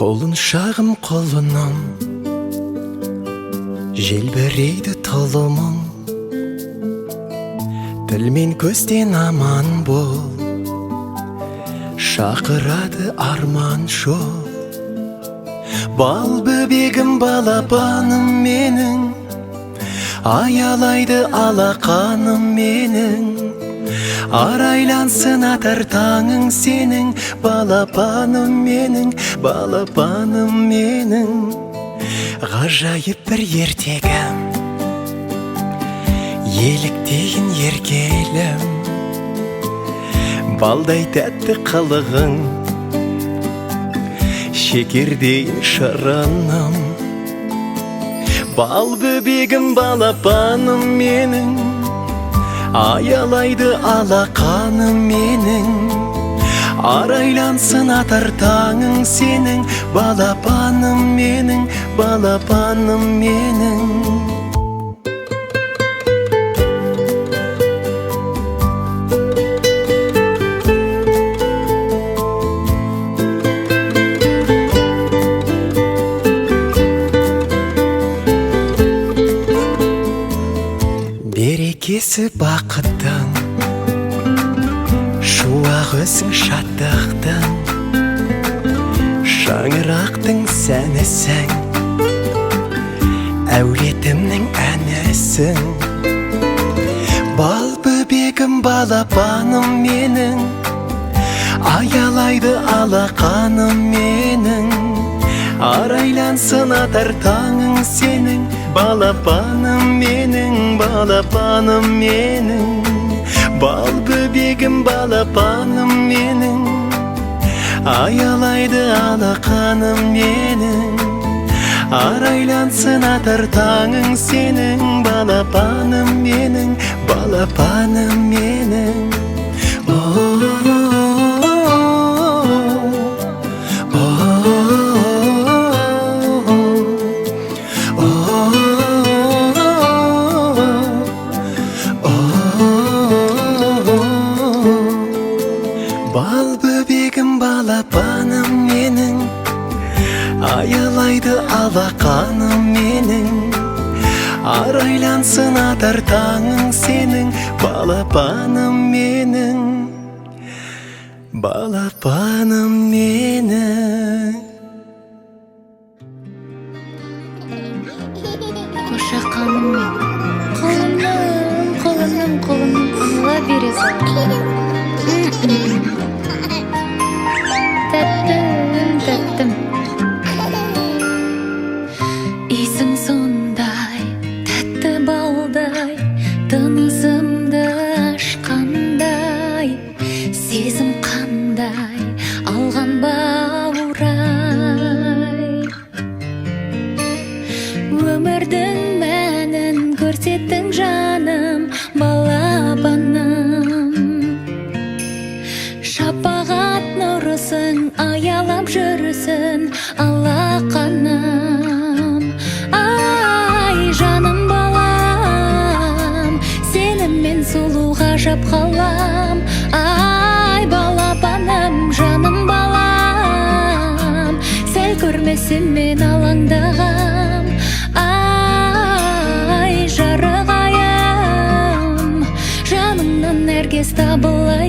Қолын шағым қолынан желбірейді тұлымың, тіл мен көзден аман бол, шақырады арман жол. Бал бөбегім, балапаным менің, аялайды алақаным менің. Арайлансын атар таңың сенің, балапаным менің, балапаным менің. Ғажайып бір ертегім, еліктейін еркелім, балдай тәтті қылығың, шекердейін шырыным. Бал бөбегім, балапаным менің, аялайды алақаным менің. Арайлансын атар таңың сенің, балапаным менің, балапаным менің. Берекесі бақыттың, шуақ өсің шаттықтың, шаңырақтың сәнісің, әулетімнің әнісің. Бал бөбегім, балапаным менің, аялайды алақаным менің. Арайлансын атар таңың сенің, балапаным менің, балапаным менің. Бал бөбегім, балапаным менің, аялайды алақаным менің. Арайлансын атар таңың сенің, балапаным менің, балапаным менің. Бал бөбегім, балапаным менің, аялайды алақаным менің. Арайлансын атар таңың сенің, балапаным менің, балапаным менің. Қошақаныммен қолымның ала бересің. Тәттім исің сондай, тәтті балдай, тынысымды ашқандай, сезім қандай алған бауырай. Өмірдің мәнін көрсеттің жаным, балапаным. Шапағат нұрысың, аялап жүрісің, алақаным. Ай, жаным балам, сеніммен сұлу ғажап қалам. Ай, балапаным, жаным балам, сәл көрмесем мен алаңдағам. Ай, жарық айым, жанымнан нәркес табылай.